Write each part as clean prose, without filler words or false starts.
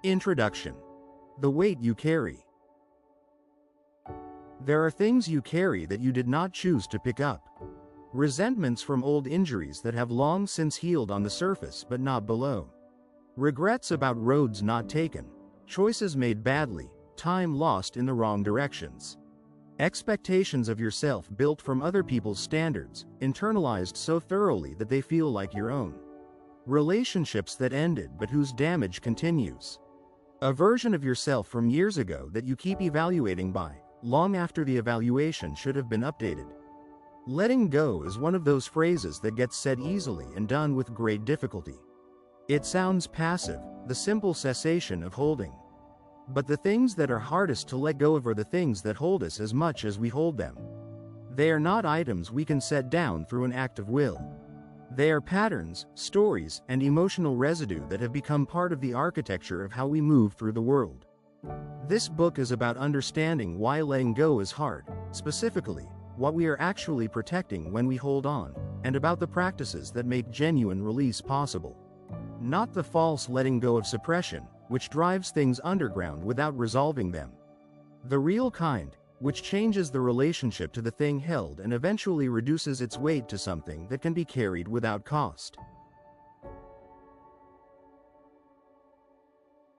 Introduction. The weight you carry. There are things you carry that you did not choose to pick up. Resentments from old injuries that have long since healed on the surface but not below. Regrets about roads not taken, choices made badly, time lost in the wrong directions. Expectations of yourself built from other people's standards, internalized so thoroughly that they feel like your own. Relationships that ended but whose damage continues. A version of yourself from years ago that you keep evaluating by, long after the evaluation should have been updated. Letting go is one of those phrases that gets said easily and done with great difficulty. It sounds passive, the simple cessation of holding. But the things that are hardest to let go of are the things that hold us as much as we hold them. They are not items we can set down through an act of will. They are patterns, stories, and emotional residue that have become part of the architecture of how we move through the world. This book is about understanding why letting go is hard, specifically, what we are actually protecting when we hold on, and about the practices that make genuine release possible. Not the false letting go of suppression, which drives things underground without resolving them. The real kind, which changes the relationship to the thing held and eventually reduces its weight to something that can be carried without cost.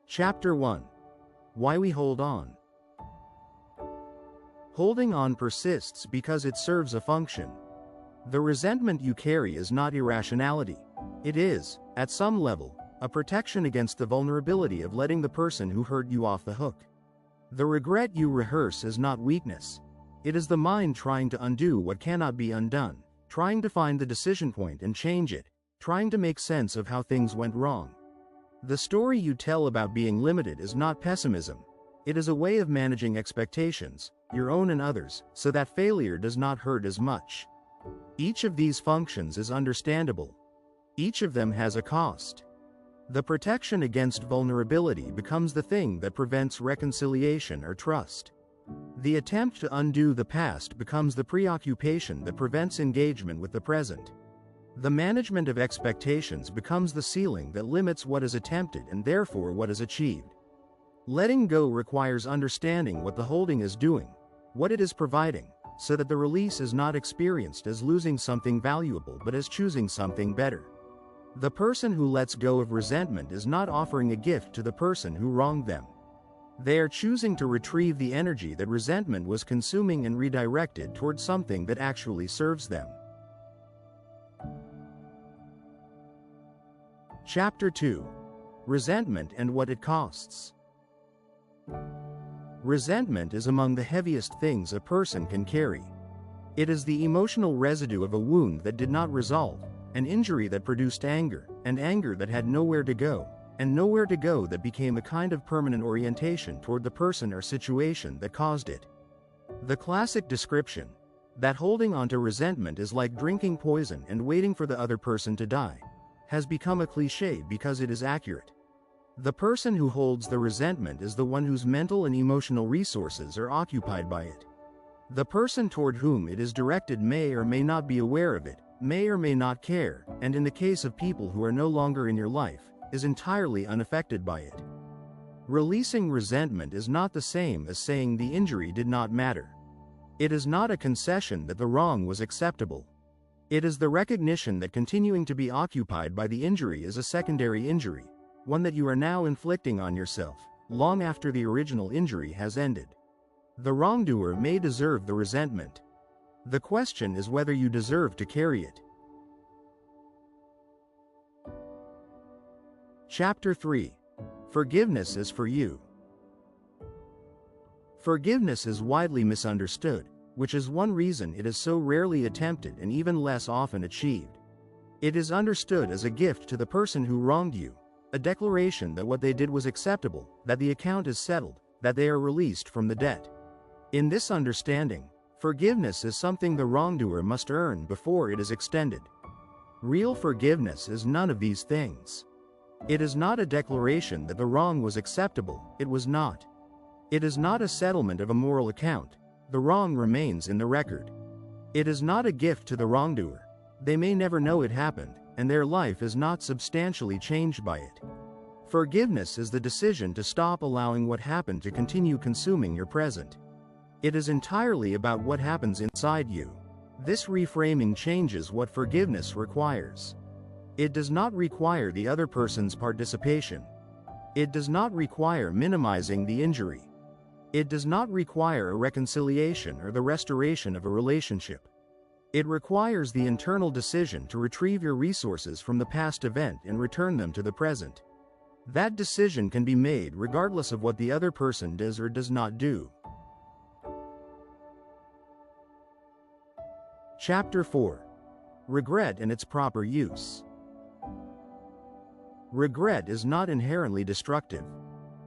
Chapter 1. Why we hold on. Holding on persists because it serves a function. The resentment you carry is not irrationality. It is, at some level, a protection against the vulnerability of letting the person who hurt you off the hook. The regret you rehearse is not weakness. It is the mind trying to undo what cannot be undone, trying to find the decision point and change it, trying to make sense of how things went wrong. The story you tell about being limited is not pessimism. It is a way of managing expectations, your own and others, so that failure does not hurt as much. Each of these functions is understandable. Each of them has a cost. The protection against vulnerability becomes the thing that prevents reconciliation or trust. The attempt to undo the past becomes the preoccupation that prevents engagement with the present. The management of expectations becomes the ceiling that limits what is attempted and therefore what is achieved. Letting go requires understanding what the holding is doing, what it is providing, so that the release is not experienced as losing something valuable but as choosing something better. The person who lets go of resentment is not offering a gift to the person who wronged them. They are choosing to retrieve the energy that resentment was consuming and redirect it toward something that actually serves them. Chapter 2. Resentment and what it costs. Resentment is among the heaviest things a person can carry. It is the emotional residue of a wound that did not resolve, an injury that produced anger, and anger that had nowhere to go, and nowhere to go that became a kind of permanent orientation toward the person or situation that caused it. The classic description, that holding on to resentment is like drinking poison and waiting for the other person to die, has become a cliché because it is accurate. The person who holds the resentment is the one whose mental and emotional resources are occupied by it. The person toward whom it is directed may or may not be aware of it, may or may not care, and in the case of people who are no longer in your life, is entirely unaffected by it. Releasing resentment is not the same as saying the injury did not matter. It is not a concession that the wrong was acceptable. It is the recognition that continuing to be occupied by the injury is a secondary injury, one that you are now inflicting on yourself, long after the original injury has ended. The wrongdoer may deserve the resentment. The question is whether you deserve to carry it. Chapter 3. Forgiveness is for you. Forgiveness is widely misunderstood, which is one reason it is so rarely attempted and even less often achieved. It is understood as a gift to the person who wronged you, a declaration that what they did was acceptable, that the account is settled, that they are released from the debt. In this understanding, forgiveness is something the wrongdoer must earn before it is extended. Real forgiveness is none of these things. It is not a declaration that the wrong was acceptable, it was not. It is not a settlement of a moral account, the wrong remains in the record. It is not a gift to the wrongdoer. They may never know it happened, and their life is not substantially changed by it. Forgiveness is the decision to stop allowing what happened to continue consuming your present. It is entirely about what happens inside you. This reframing changes what forgiveness requires. It does not require the other person's participation. It does not require minimizing the injury. It does not require a reconciliation or the restoration of a relationship. It requires the internal decision to retrieve your resources from the past event and return them to the present. That decision can be made regardless of what the other person does or does not do. Chapter 4. Regret and its proper use. Regret is not inherently destructive.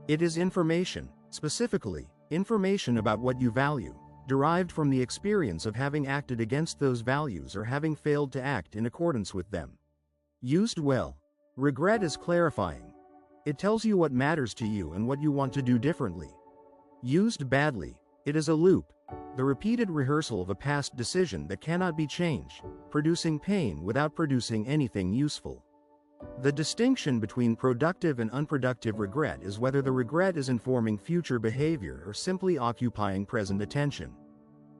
It is information, specifically, information about what you value, derived from the experience of having acted against those values or having failed to act in accordance with them. Used well, regret is clarifying. It tells you what matters to you and what you want to do differently. Used badly, it is a loop, the repeated rehearsal of a past decision that cannot be changed, producing pain without producing anything useful. The distinction between productive and unproductive regret is whether the regret is informing future behavior or simply occupying present attention.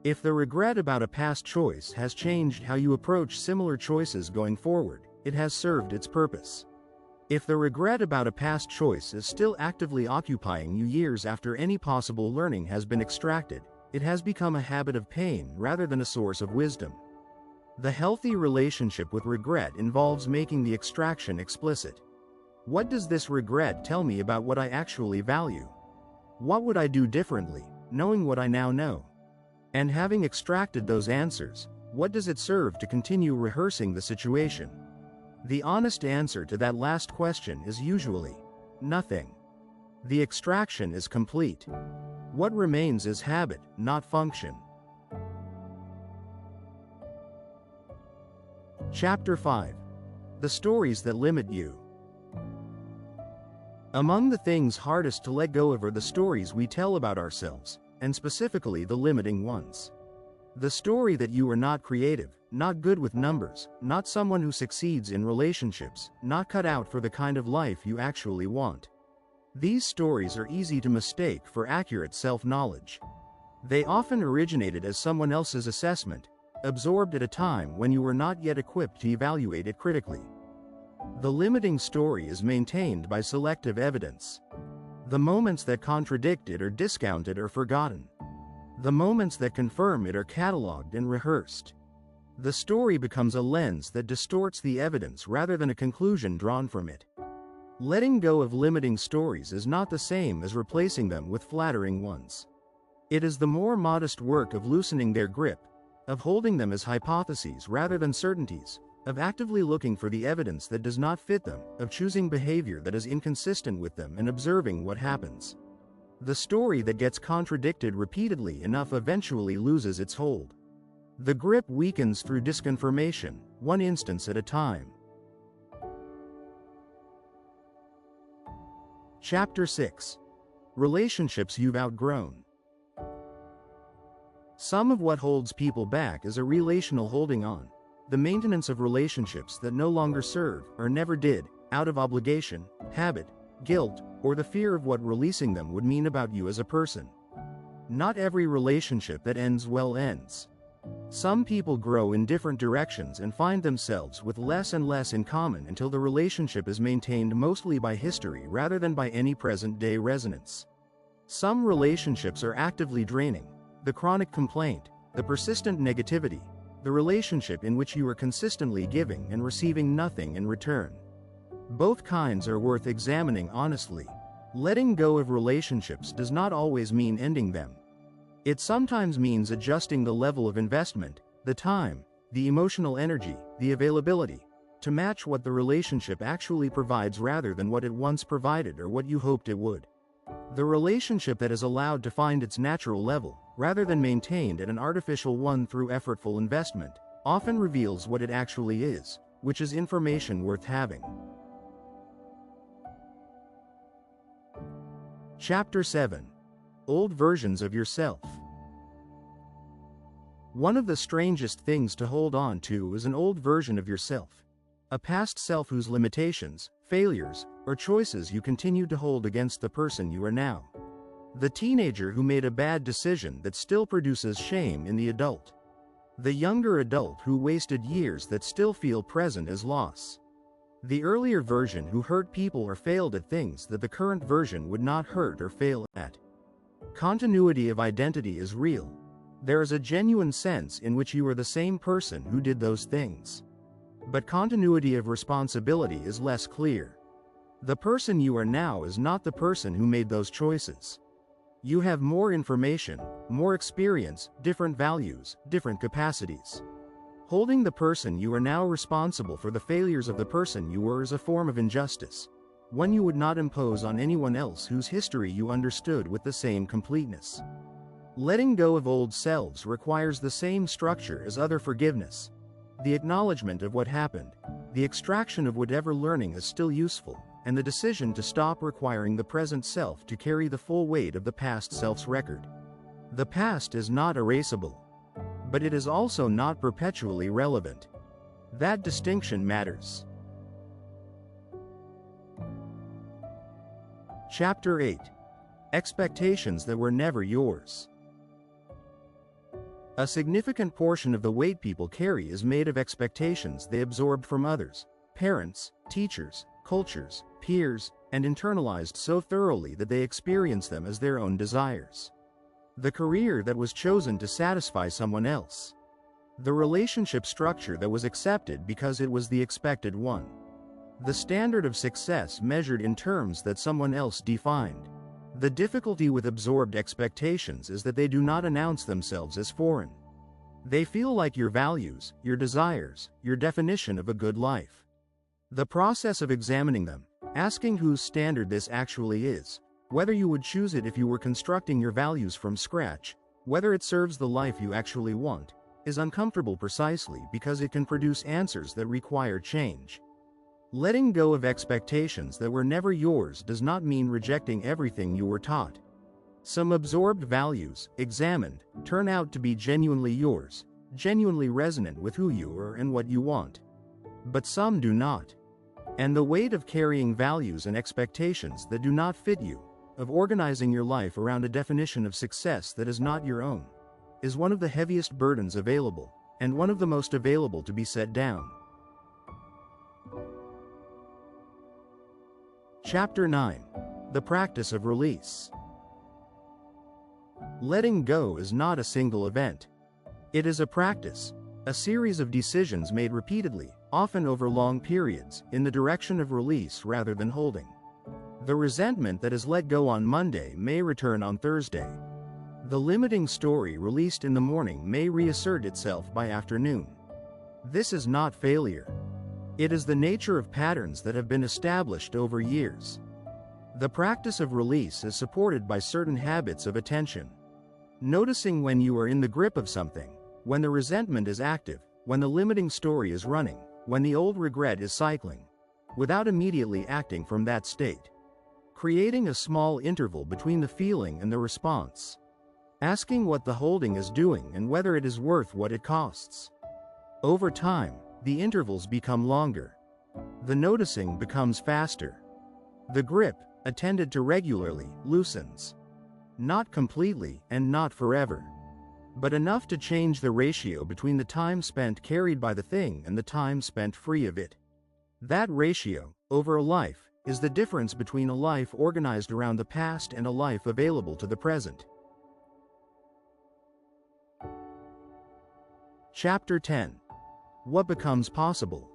If the regret about a past choice has changed how you approach similar choices going forward, it has served its purpose. If the regret about a past choice is still actively occupying you years after any possible learning has been extracted, it has become a habit of pain rather than a source of wisdom. The healthy relationship with regret involves making the extraction explicit. What does this regret tell me about what I actually value? What would I do differently, knowing what I now know? And having extracted those answers, what does it serve to continue rehearsing the situation? The honest answer to that last question is usually nothing. The extraction is complete. What remains is habit, not function. Chapter 5. The stories that limit you. Among the things hardest to let go of are the stories we tell about ourselves, and specifically the limiting ones. The story that you are not creative, not good with numbers, not someone who succeeds in relationships, not cut out for the kind of life you actually want. These stories are easy to mistake for accurate self-knowledge. They often originated as someone else's assessment, absorbed at a time when you were not yet equipped to evaluate it critically. The limiting story is maintained by selective evidence. The moments that contradict it are discounted or forgotten. The moments that confirm it are cataloged and rehearsed. The story becomes a lens that distorts the evidence rather than a conclusion drawn from it. Letting go of limiting stories is not the same as replacing them with flattering ones. It is the more modest work of loosening their grip, of holding them as hypotheses rather than certainties, of actively looking for the evidence that does not fit them, of choosing behavior that is inconsistent with them and observing what happens. The story that gets contradicted repeatedly enough eventually loses its hold. The grip weakens through disconfirmation, one instance at a time. Chapter 6. Relationships you've outgrown. Some of what holds people back is a relational holding on, the maintenance of relationships that no longer serve, or never did, out of obligation, habit, guilt, or the fear of what releasing them would mean about you as a person. Not every relationship that ends well ends. Some people grow in different directions and find themselves with less and less in common until the relationship is maintained mostly by history rather than by any present-day resonance. Some relationships are actively draining. The chronic complaint, the persistent negativity, the relationship in which you are consistently giving and receiving nothing in return. Both kinds are worth examining honestly. Letting go of relationships does not always mean ending them. It sometimes means adjusting the level of investment, the time, the emotional energy, the availability, to match what the relationship actually provides rather than what it once provided or what you hoped it would. The relationship that is allowed to find its natural level, rather than maintained at an artificial one through effortful investment, often reveals what it actually is, which is information worth having. Chapter 7. Old versions of yourself. One of the strangest things to hold on to is an old version of yourself. A past self whose limitations, failures, or choices you continue to hold against the person you are now. The teenager who made a bad decision that still produces shame in the adult. The younger adult who wasted years that still feel present as loss. The earlier version who hurt people or failed at things that the current version would not hurt or fail at. Continuity of identity is real. There is a genuine sense in which you are the same person who did those things. But continuity of responsibility is less clear. The person you are now is not the person who made those choices. You have more information, more experience, different values, different capacities. Holding the person you are now responsible for the failures of the person you were is a form of injustice, one you would not impose on anyone else whose history you understood with the same completeness. Letting go of old selves requires the same structure as other forgiveness. The acknowledgement of what happened, the extraction of whatever learning is still useful, and the decision to stop requiring the present self to carry the full weight of the past self's record. The past is not erasable, but it is also not perpetually relevant. That distinction matters. Chapter 8. Expectations that were never yours. A significant portion of the weight people carry is made of expectations they absorbed from others, parents, teachers, cultures, peers, and internalized so thoroughly that they experience them as their own desires. The career that was chosen to satisfy someone else. The relationship structure that was accepted because it was the expected one. The standard of success measured in terms that someone else defined. The difficulty with absorbed expectations is that they do not announce themselves as foreign. They feel like your values, your desires, your definition of a good life. The process of examining them, asking whose standard this actually is, whether you would choose it if you were constructing your values from scratch, whether it serves the life you actually want, is uncomfortable precisely because it can produce answers that require change. Letting go of expectations that were never yours does not mean rejecting everything you were taught. Some absorbed values, examined, turn out to be genuinely yours, genuinely resonant with who you are and what you want. But some do not. And the weight of carrying values and expectations that do not fit you, of organizing your life around a definition of success that is not your own, is one of the heaviest burdens available, and one of the most available to be set down. Chapter 9. The Practice of Release. Letting go is not a single event. It is a practice, a series of decisions made repeatedly, often over long periods, in the direction of release rather than holding. The resentment that is let go on Monday may return on Thursday. The limiting story released in the morning may reassert itself by afternoon. This is not failure. It is the nature of patterns that have been established over years. The practice of release is supported by certain habits of attention. Noticing when you are in the grip of something, when the resentment is active, when the limiting story is running, when the old regret is cycling, without immediately acting from that state. Creating a small interval between the feeling and the response. Asking what the holding is doing and whether it is worth what it costs. Over time, the intervals become longer. The noticing becomes faster. The grip, attended to regularly, loosens. Not completely and not forever, but enough to change the ratio between the time spent carried by the thing and the time spent free of it. That ratio, over a life, is the difference between a life organized around the past and a life available to the present. Chapter 10. What becomes possible?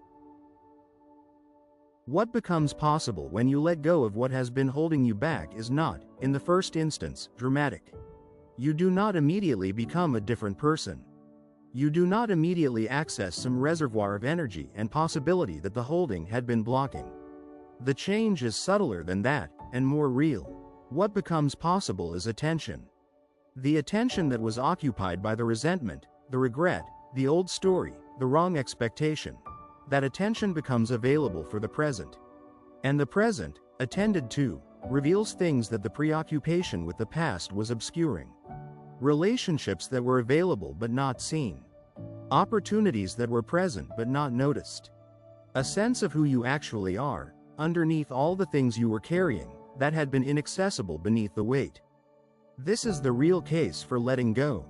What becomes possible when you let go of what has been holding you back is not, in the first instance, dramatic. You do not immediately become a different person. You do not immediately access some reservoir of energy and possibility that the holding had been blocking. The change is subtler than that, and more real. What becomes possible is attention. The attention that was occupied by the resentment, the regret, the old story, the wrong expectation. That attention becomes available for the present. And the present, attended to, reveals things that the preoccupation with the past was obscuring. Relationships that were available but not seen. Opportunities that were present but not noticed. A sense of who you actually are, underneath all the things you were carrying, that had been inaccessible beneath the weight. This is the real case for letting go.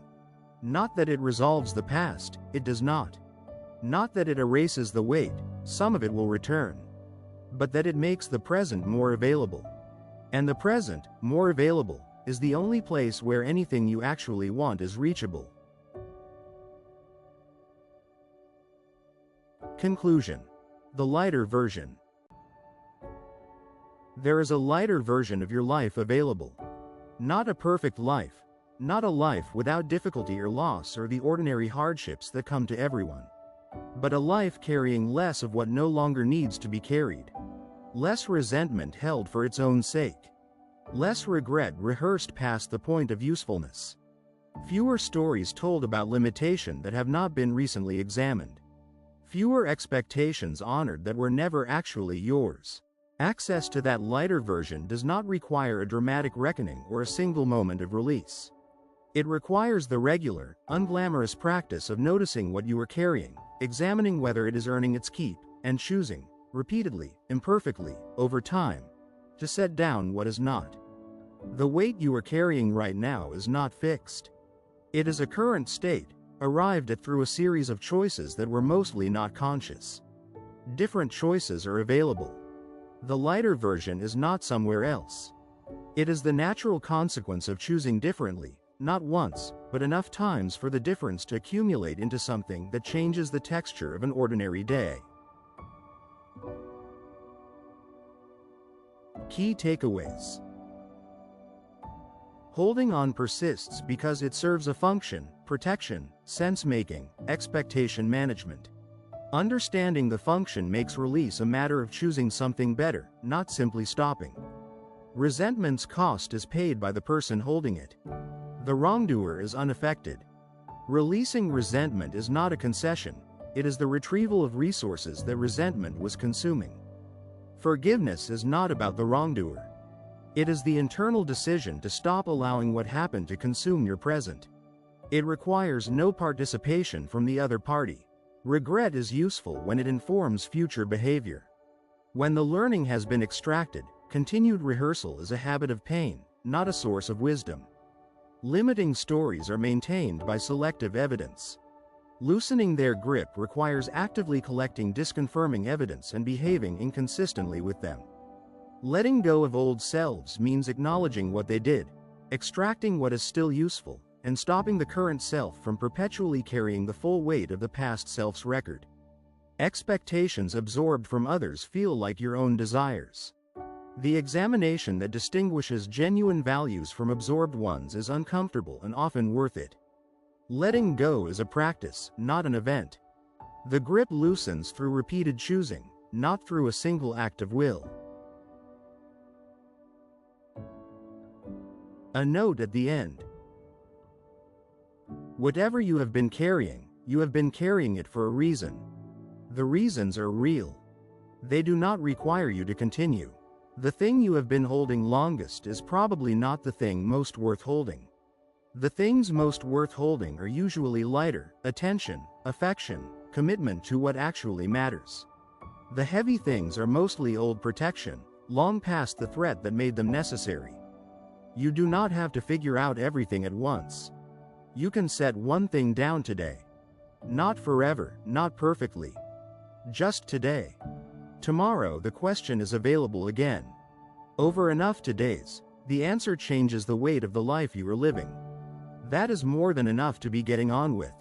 Not that it resolves the past, it does not. Not that it erases the weight, some of it will return. But that it makes the present more available. And the present, more available, is the only place where anything you actually want is reachable. Conclusion. The lighter version. There is a lighter version of your life available. Not a perfect life, not a life without difficulty or loss or the ordinary hardships that come to everyone. But a life carrying less of what no longer needs to be carried. Less resentment held for its own sake. Less regret rehearsed past the point of usefulness. Fewer stories told about limitation that have not been recently examined. Fewer expectations honored that were never actually yours. Access to that lighter version does not require a dramatic reckoning or a single moment of release. It requires the regular, unglamorous practice of noticing what you are carrying, examining whether it is earning its keep, and choosing, repeatedly, imperfectly, over time, to set down what is not. The weight you are carrying right now is not fixed. It is a current state, arrived at through a series of choices that were mostly not conscious. Different choices are available. The lighter version is not somewhere else. It is the natural consequence of choosing differently, not once, but enough times for the difference to accumulate into something that changes the texture of an ordinary day. Key takeaways. Holding on persists because it serves a function: protection, sense-making, expectation management. Understanding the function makes release a matter of choosing something better, not simply stopping. Resentment's cost is paid by the person holding it. The wrongdoer is unaffected. Releasing resentment is not a concession, it is the retrieval of resources that resentment was consuming. Forgiveness is not about the wrongdoer. It is the internal decision to stop allowing what happened to consume your present. It requires no participation from the other party. Regret is useful when it informs future behavior. When the learning has been extracted, continued rehearsal is a habit of pain, not a source of wisdom. Limiting stories are maintained by selective evidence. Loosening their grip requires actively collecting disconfirming evidence and behaving inconsistently with them. Letting go of old selves means acknowledging what they did, extracting what is still useful, and stopping the current self from perpetually carrying the full weight of the past self's record. Expectations absorbed from others feel like your own desires. The examination that distinguishes genuine values from absorbed ones is uncomfortable and often worth it. Letting go is a practice, not an event. The grip loosens through repeated choosing, not through a single act of will. A note at the end. Whatever you have been carrying it for a reason. The reasons are real. They do not require you to continue. The thing you have been holding longest is probably not the thing most worth holding. The things most worth holding are usually lighter: attention, affection, commitment to what actually matters. The heavy things are mostly old protection, long past the threat that made them necessary. You do not have to figure out everything at once. You can set one thing down today. Not forever, not perfectly. Just today. Tomorrow the question is available again. Over enough todays, the answer changes the weight of the life you are living. That is more than enough to be getting on with.